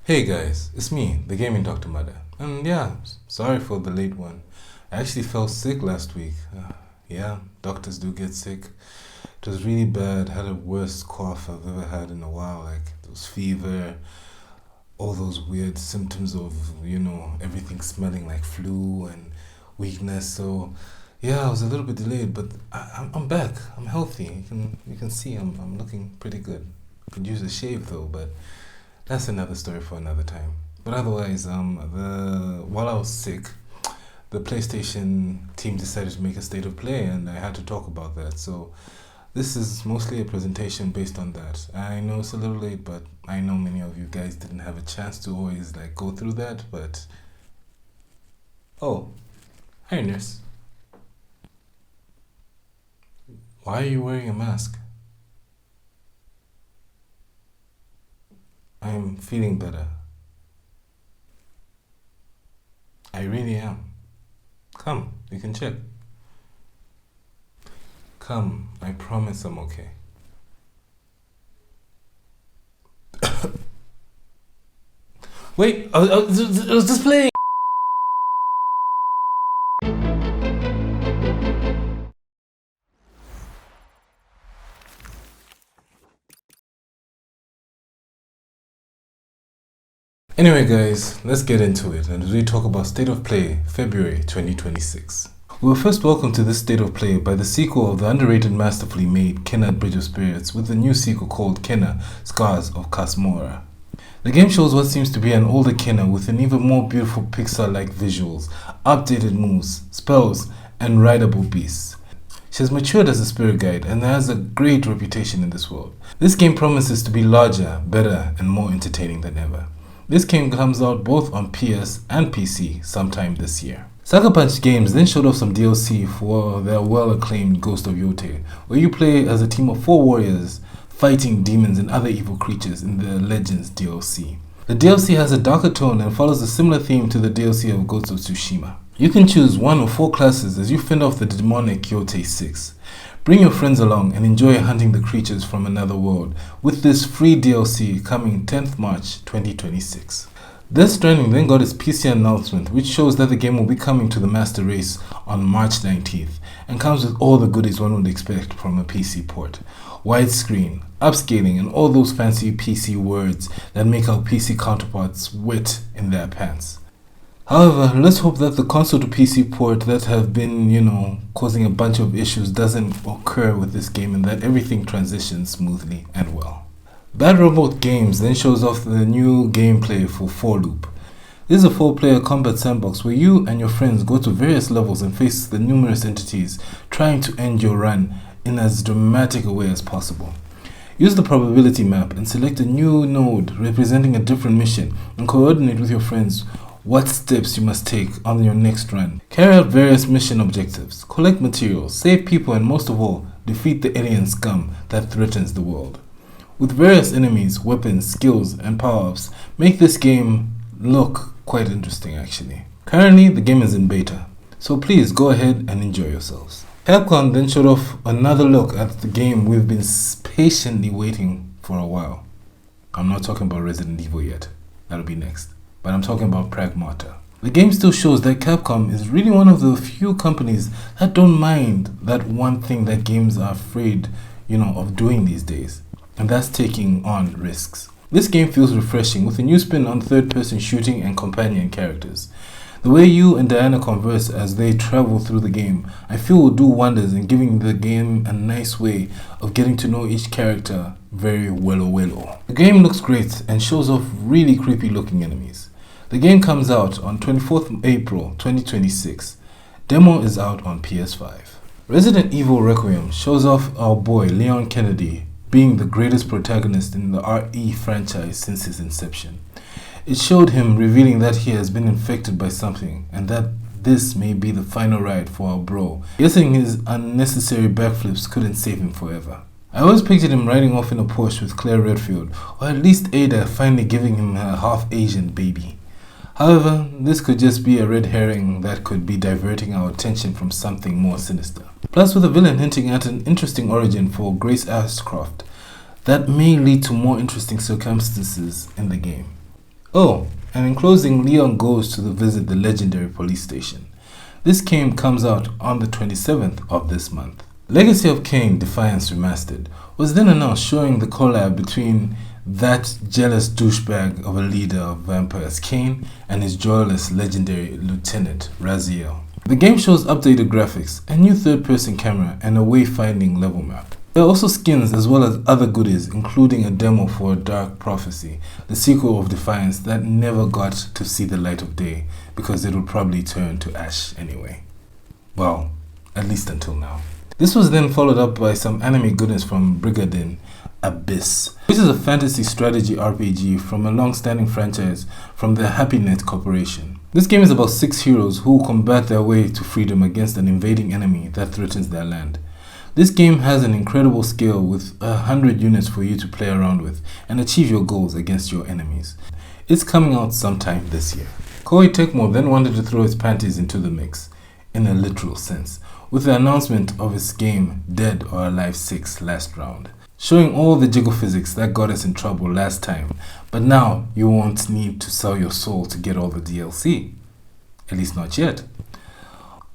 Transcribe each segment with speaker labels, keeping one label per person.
Speaker 1: Hey guys, it's me, the Gaming Dr. Mada. And yeah, sorry for the late one. I actually fell sick last week. Yeah, doctors do get sick. It was really bad. Had the worst cough I've ever had in a while. Like, it was fever, all those weird symptoms of, everything smelling like flu and weakness. So, yeah, I was a little bit delayed, but I'm back. I'm healthy. You can see I'm looking pretty good. Could use a shave though, but that's another story for another time. But otherwise, while I was sick, the PlayStation team decided to make a state of play, and I had to talk about that. So this is mostly a presentation based on that. I know it's a little late, but I know many of you guys didn't have a chance to always go through that. But oh, hi nurse, why are you wearing a mask? I'm feeling better. I really am. Come, you can check. Come, I promise I'm okay. Wait, I was just playing. Anyway guys, let's get into it and really talk about State of Play February 2026. We were first welcomed to this State of Play by the sequel of the underrated masterfully made Kena Bridge of Spirits with the new sequel called Kena Scars of Kasmora. The game shows what seems to be an older Kena with an even more beautiful Pixar-like visuals, updated moves, spells, and rideable beasts. She has matured as a spirit guide and has a great reputation in this world. This game promises to be larger, better, and more entertaining than ever. This game comes out both on PS and PC sometime this year. Sucker Punch Games then showed off some DLC for their well-acclaimed Ghost of Yotei, where you play as a team of 4 warriors fighting demons and other evil creatures in the Legends DLC. The DLC has a darker tone and follows a similar theme to the DLC of Ghost of Tsushima. You can choose 1 of 4 classes as you fend off the demonic Yotei 6. Bring your friends along and enjoy hunting the creatures from another world with this free DLC coming 10th March 2026. Death Stranding then got its PC announcement, which shows that the game will be coming to the Master Race on March 19th and comes with all the goodies one would expect from a PC port. Widescreen, upscaling, and all those fancy PC words that make our PC counterparts wet in their pants. However, let's hope that the console to PC port that have been, causing a bunch of issues doesn't occur with this game and that everything transitions smoothly and well. Bad Robot Games then shows off the new gameplay for 4Loop. This is a 4-player combat sandbox where you and your friends go to various levels and face the numerous entities trying to end your run in as dramatic a way as possible. Use the probability map and select a new node representing a different mission and coordinate with your friends what steps you must take on your next run. Carry out various mission objectives, collect materials, save people, and most of all, defeat the alien scum that threatens the world. With various enemies, weapons, skills, and power-ups, make this game look quite interesting actually. Currently, the game is in beta, so please go ahead and enjoy yourselves. Capcom then showed off another look at the game we've been patiently waiting for a while. I'm not talking about Resident Evil yet, that'll be next. But I'm talking about Pragmata. The game still shows that Capcom is really one of the few companies that don't mind that one thing that games are afraid, of doing these days, and that's taking on risks. This game feels refreshing with a new spin on third-person shooting and companion characters. The way you and Diana converse as they travel through the game, I feel will do wonders in giving the game a nice way of getting to know each character very well. The game looks great and shows off really creepy looking enemies. The game comes out on 24th April 2026. Demo is out on PS5. Resident Evil Requiem shows off our boy Leon Kennedy being the greatest protagonist in the RE franchise since its inception. It showed him revealing that he has been infected by something and that this may be the final ride for our bro. Guessing his unnecessary backflips couldn't save him forever. I always pictured him riding off in a Porsche with Claire Redfield, or at least Ada finally giving him a half-Asian baby. However, this could just be a red herring that could be diverting our attention from something more sinister. Plus, with a villain hinting at an interesting origin for Grace Ashcroft, that may lead to more interesting circumstances in the game. Oh, and in closing, Leon goes to visit the legendary police station. This game comes out on the 27th of this month. Legacy of Kain Defiance Remastered was then announced, showing the collab between that jealous douchebag of a leader of vampires, Kain, and his joyless legendary lieutenant, Raziel. The game shows updated graphics, a new third-person camera, and a wayfinding level map. There are also skins as well as other goodies, including a demo for Dark Prophecy, the sequel of Defiance that never got to see the light of day because it would probably turn to ash anyway. Well, at least until now. This was then followed up by some anime goodness from Brigadin Abyss. This is a fantasy strategy RPG from a long-standing franchise from the HappyNet Corporation. This game is about 6 heroes who combat their way to freedom against an invading enemy that threatens their land. This game has an incredible scale with 100 units for you to play around with and achieve your goals against your enemies. It's coming out sometime this year. Koei Tecmo then wanted to throw its panties into the mix, in a literal sense, with the announcement of its game Dead or Alive 6 last round, showing all the jiggle physics that got us in trouble last time, but now you won't need to sell your soul to get all the DLC. At least not yet.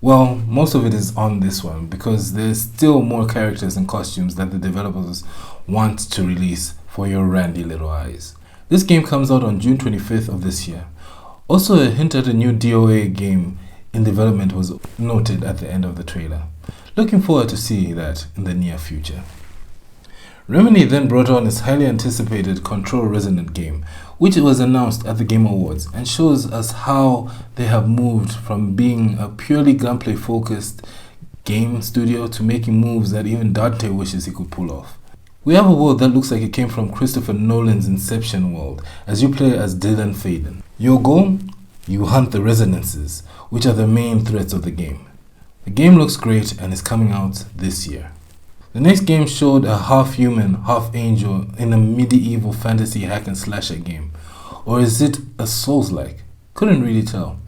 Speaker 1: Well, most of it is on this one because there's still more characters and costumes that the developers want to release for your randy little eyes. This game comes out on June 25th of this year. Also, a hint at a new DOA game in development was noted at the end of the trailer. Looking forward to see that in the near future. Remedy then brought on its highly anticipated Control Resonant game, which was announced at the Game Awards and shows us how they have moved from being a purely gunplay focused game studio to making moves that even Dante wishes he could pull off. We have a world that looks like it came from Christopher Nolan's Inception world as you play as Dylan Faden. Your goal? You hunt the resonances, which are the main threats of the game. The game looks great and is coming out this year. The next game showed a half-human, half-angel in a medieval fantasy hack-and-slasher game. Or is it a Souls-like? Couldn't really tell.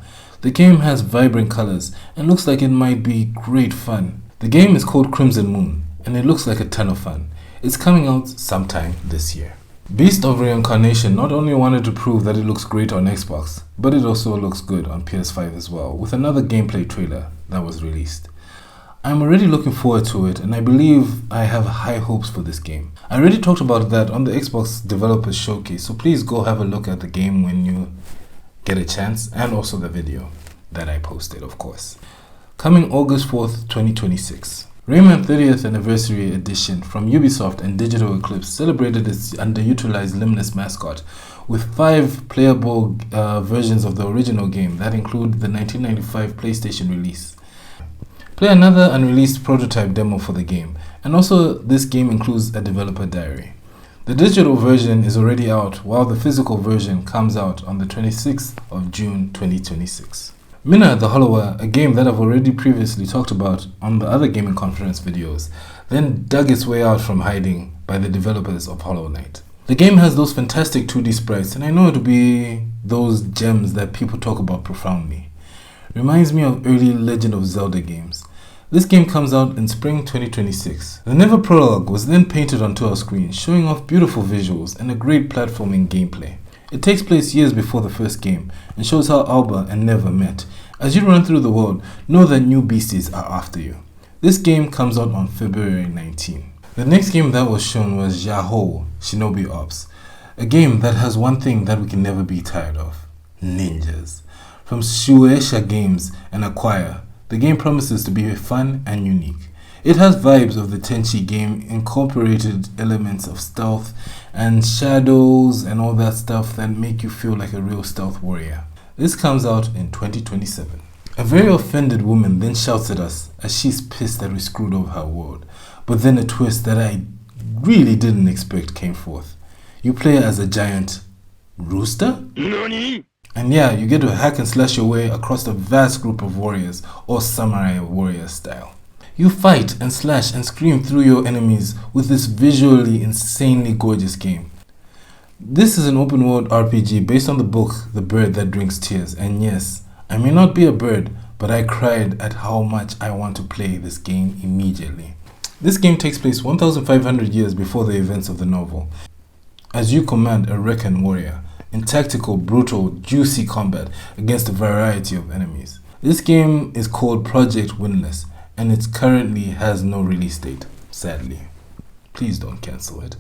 Speaker 1: The game has vibrant colors and looks like it might be great fun. The game is called Crimson Moon and it looks like a ton of fun. It's coming out sometime this year. Beast of Reincarnation not only wanted to prove that it looks great on Xbox, but it also looks good on PS5 as well, with another gameplay trailer that was released. I'm already looking forward to it and I believe I have high hopes for this game. I already talked about that on the Xbox Developers Showcase, so please go have a look at the game when you get a chance, and also the video that I posted, of course. Coming August 4th, 2026. Rayman 30th Anniversary Edition from Ubisoft and Digital Eclipse celebrated its underutilized Limbless mascot with 5 playable versions of the original game that include the 1995 PlayStation release. Play another unreleased prototype demo for the game, and also this game includes a developer diary. The digital version is already out, while the physical version comes out on the 26th of June 2026. Mina the Hollower, a game that I've already previously talked about on the other gaming conference videos, then dug its way out from hiding by the developers of Hollow Knight. The game has those fantastic 2D sprites, and I know it'll be those gems that people talk about profoundly. Reminds me of early Legend of Zelda games. This game comes out in spring 2026. The Never prologue was then painted onto our screen, showing off beautiful visuals and a great platforming gameplay. It takes place years before the first game and shows how Alba and Never met. As you run through the world, know that new beasties are after you. This game comes out on February 19. The next game that was shown was Yahoo Shinobi Ops, a game that has one thing that we can never be tired of: ninjas. From Shueisha Games and Acquire, the game promises to be fun and unique. It has vibes of the Tenchi game, incorporated elements of stealth and shadows and all that stuff that make you feel like a real stealth warrior. This comes out in 2027. A very offended woman then shouts at us as she's pissed that we screwed over her world. But then a twist that I really didn't expect came forth. You play as a giant rooster? NANI? And yeah, you get to hack and slash your way across a vast group of warriors, or samurai warrior style. You fight and slash and scream through your enemies with this visually insanely gorgeous game. This is an open world RPG based on the book The Bird That Drinks Tears, and yes, I may not be a bird, but I cried at how much I want to play this game immediately. This game takes place 1,500 years before the events of the novel, as you command a Reccan warrior in tactical, brutal, juicy combat against a variety of enemies. This game is called Project Windless, and it currently has no release date, sadly. Please don't cancel it.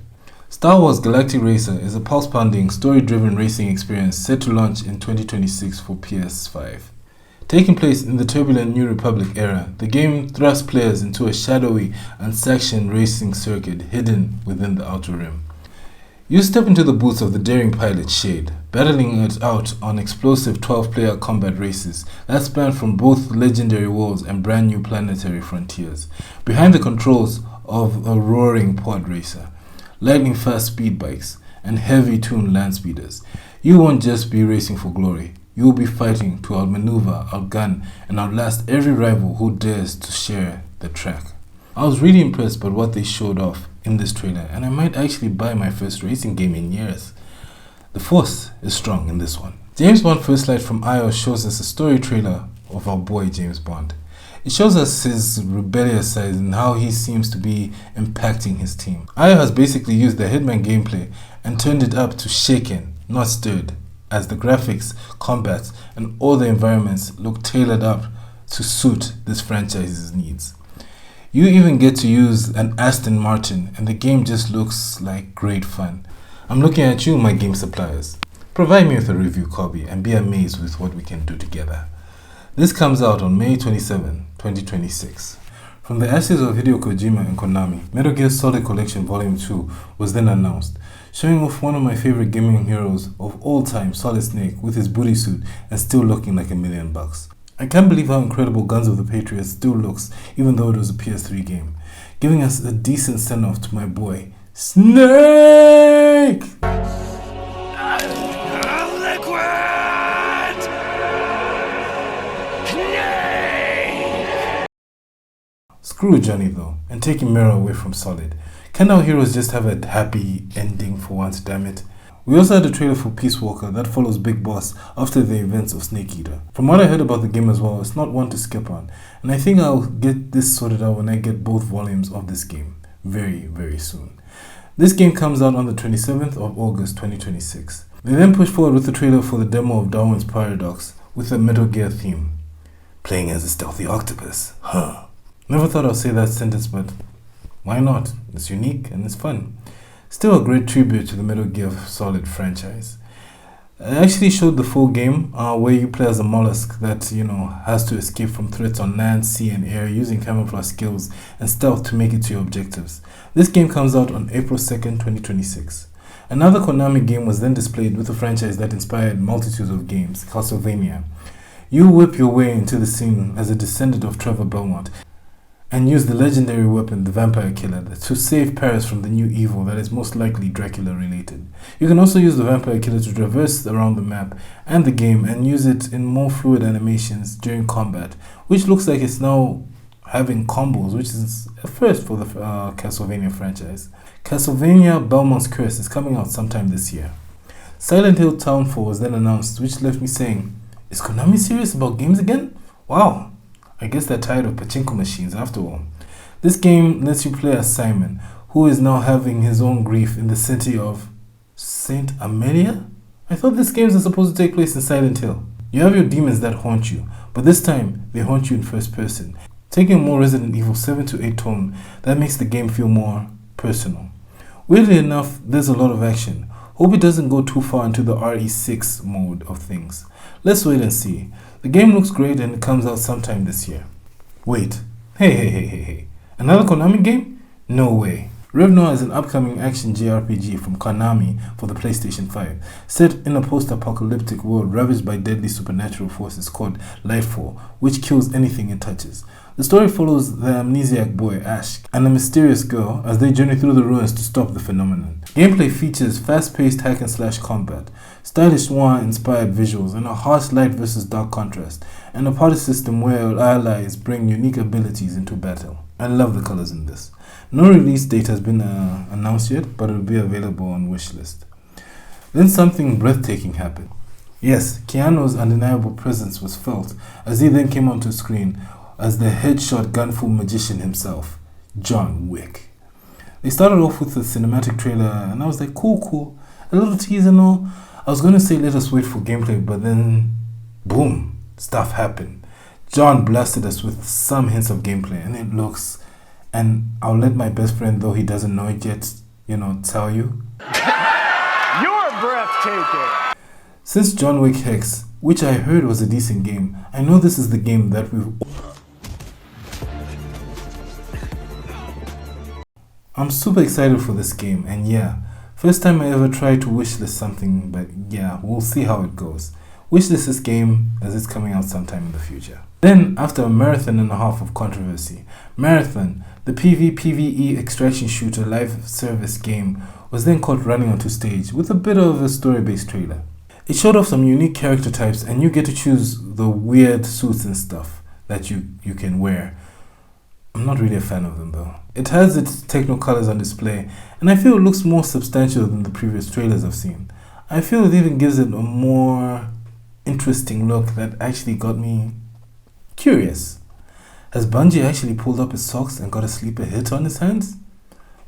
Speaker 1: Star Wars Galactic Racer is a pulse-pounding, story-driven racing experience set to launch in 2026 for PS5. Taking place in the turbulent New Republic era, the game thrusts players into a shadowy, unsanctioned racing circuit hidden within the Outer Rim. You step into the boots of the daring pilot Shade, battling it out on explosive 12-player combat races that span from both legendary worlds and brand new planetary frontiers. Behind the controls of a roaring pod racer, lightning-fast speed bikes, and heavy-tuned land speeders, you won't just be racing for glory. You will be fighting to outmaneuver, outgun, and outlast every rival who dares to share the track. I was really impressed by what they showed off in this trailer, and I might actually buy my first racing game in years. The force is strong in this one. James Bond First Light from iOS shows us a story trailer of our boy James Bond. It shows us his rebellious side and how he seems to be impacting his team. iOS has basically used the Hitman gameplay and turned it up to shaken, not stirred, as the graphics, combats, and all the environments look tailored up to suit this franchise's needs. You even get to use an Aston Martin, and the game just looks like great fun. I'm looking at you, my game suppliers. Provide me with a review copy and be amazed with what we can do together. This comes out on May 27, 2026. From the ashes of Hideo Kojima and Konami, Metal Gear Solid Collection Volume 2 was then announced, showing off one of my favorite gaming heroes of all time, Solid Snake, with his booty suit and still looking like $1 million. I can't believe how incredible Guns of the Patriots still looks, even though it was a PS3 game, giving us a decent send-off to my boy, Snake! Screw Johnny though, and taking Mera away from Solid. Can our heroes just have a happy ending for once, damn it? We also had a trailer for Peace Walker that follows Big Boss after the events of Snake Eater. From what I heard about the game as well, it's not one to skip on, and I think I'll get this sorted out when I get both volumes of this game very, very soon. This game comes out on the 27th of August 2026. They then push forward with the trailer for the demo of Darwin's Paradox with a Metal Gear theme. Playing as a stealthy octopus, huh? Never thought I'd say that sentence, but why not? It's unique and it's fun. Still a great tribute to the Metal Gear Solid franchise. It actually showed the full game where you play as a mollusk that, has to escape from threats on land, sea, and air using camouflage skills and stealth to make it to your objectives. This game comes out on April 2nd, 2026. Another Konami game was then displayed with a franchise that inspired multitudes of games, Castlevania. You whip your way into the scene as a descendant of Trevor Belmont and use the legendary weapon, the Vampire Killer, to save Paris from the new evil that is most likely Dracula related. You can also use the Vampire Killer to traverse around the map and the game and use it in more fluid animations during combat, which looks like it's now having combos, which is a first for the Castlevania franchise. Castlevania Belmont's Curse is coming out sometime this year. Silent Hill Townfall was then announced, which left me saying, is Konami serious about games again? Wow! I guess they're tired of pachinko machines after all. This game lets you play as Simon, who is now having his own grief in the city of Saint Amelia? I thought these games are supposed to take place in Silent Hill. You have your demons that haunt you, but this time they haunt you in first person, taking a more Resident Evil 7 to 8 tone that makes the game feel more personal. Weirdly enough, there's a lot of action. Hope it doesn't go too far into the RE6 mode of things. Let's wait and see. The game looks great and it comes out sometime this year. Wait, hey. Another Konami game? No way. Rev Noir is an upcoming action JRPG from Konami for the PlayStation 5, set in a post-apocalyptic world ravaged by deadly supernatural forces called Lightfall, which kills anything it touches. The story follows the amnesiac boy Ash and a mysterious girl as they journey through the ruins to stop the phenomenon. Gameplay features fast-paced hack-and-slash combat, stylish noir-inspired visuals, and a harsh light versus dark contrast, and a party system where allies bring unique abilities into battle. I love the colors in this. No release date has been announced yet, but it will be available on wishlist. Then something breathtaking happened. Yes, Keanu's undeniable presence was felt as he then came onto screen as the headshot gunful magician himself, John Wick. They started off with a cinematic trailer and I was like, cool, a little teaser and all. I was gonna say let us wait for gameplay, but then boom, stuff happened. John blasted us with some hints of gameplay, and it looks, and I'll let my best friend, though he doesn't know it yet, tell you.
Speaker 2: You're breathtaking!
Speaker 1: Since John Wick Hex, which I heard was a decent game, I know this is the game that I'm super excited for this game, and yeah, first time I ever tried to wishlist something, but yeah, we'll see how it goes. Wishlist this game as it's coming out sometime in the future. Then, after a marathon and a half of controversy, Marathon, the PvE extraction shooter live service game, was then caught running onto stage with a bit of a story-based trailer. It showed off some unique character types, and you get to choose the weird suits and stuff that you can wear. I'm not really a fan of them though. It has its techno colors on display, and I feel it looks more substantial than the previous trailers I've seen. I feel it even gives it a more interesting look that actually got me curious. Has Bungie actually pulled up his socks and got a sleeper hit on his hands?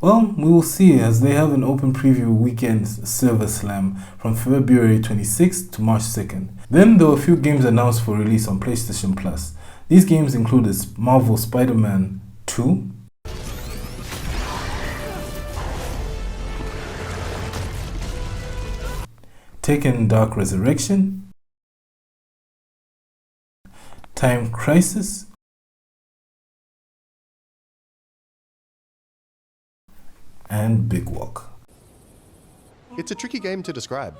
Speaker 1: Well, we will see, as they have an open preview weekend server slam from February 26th to March 2nd. Then there were a few games announced for release on PlayStation Plus. These games included Marvel Spider-Man 2, Tekken Dark Resurrection, Time Crisis, and Big Walk.
Speaker 3: It's a tricky game to describe,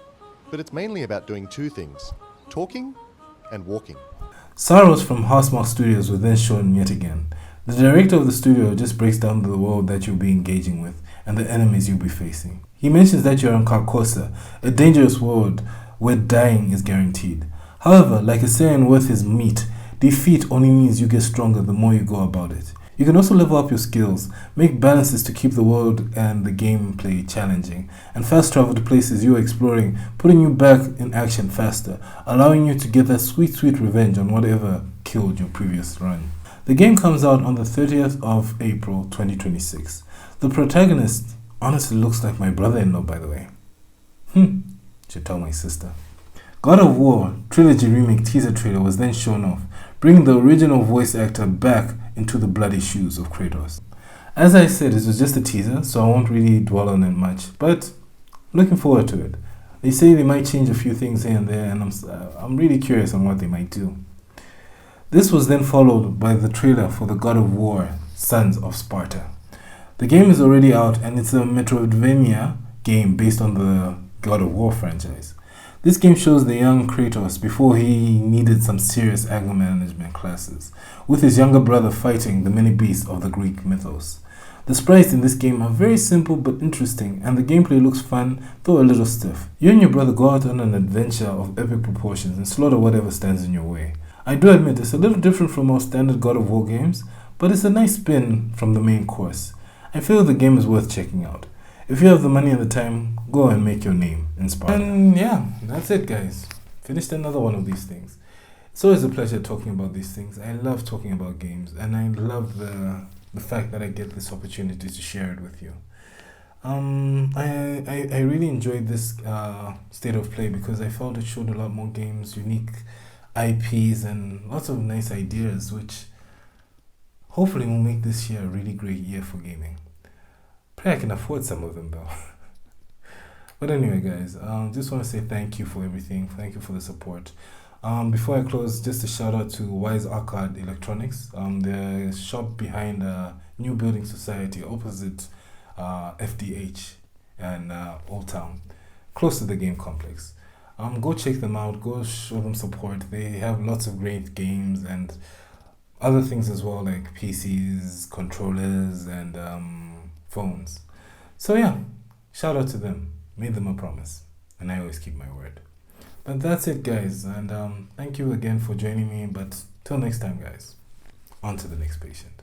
Speaker 3: but it's mainly about doing two things: talking and walking.
Speaker 1: Saros from Housemarque Studios was then shown yet again. The director of the studio just breaks down the world that you'll be engaging with and the enemies you'll be facing. He mentions that you're on Carcosa, a dangerous world where dying is guaranteed. However, like a saying worth his meat, defeat only means you get stronger the more you go about it. You can also level up your skills, make balances to keep the world and the gameplay challenging, and fast travel to places you are exploring, putting you back in action faster, allowing you to get that sweet revenge on whatever killed your previous run. The game comes out on the 30th of April 2026. The protagonist honestly looks like my brother-in-law, by the way. Should tell my sister. God of War Trilogy Remake teaser trailer was then shown off, bringing the original voice actor back into the bloody shoes of Kratos. As I said, it was just a teaser, so I won't really dwell on it much, but looking forward to it. They say they might change a few things here and there, and I'm really curious on what they might do. This was then followed by the trailer for the God of War Sons of Sparta. The game is already out, and it's a Metroidvania game based on the God of War franchise. This game shows the young Kratos before he needed some serious anger management classes, with his younger brother fighting the many beasts of the Greek mythos. The sprites in this game are very simple but interesting, and the gameplay looks fun, though a little stiff. You and your brother go out on an adventure of epic proportions and slaughter whatever stands in your way. I do admit it's a little different from most standard God of War games, but it's a nice spin from the main course. I feel the game is worth checking out. If you have the money and the time, go and make your name in Sparta. And yeah, that's it guys. Finished another one of these things. It's always a pleasure talking about these things. I love talking about games, and I love the fact that I get this opportunity to share it with you. I really enjoyed this state of play because I felt it showed a lot more games, unique IPs, and lots of nice ideas, which hopefully will make this year a really great year for gaming. Pray I can afford some of them though. But anyway guys, just want to say thank you for everything. Thank you for the support. Before I close, just a shout out to Wise Arcade Electronics, the shop behind New Building Society opposite FDH and Old Town, close to the game complex. Go check them out, go show them support. They have lots of great games and other things as well, like PCs, controllers, and phones. So yeah, shout out to them. Made them a promise, and I always keep my word. But that's it guys, and thank you again for joining me. But till next time guys, on to the next patient.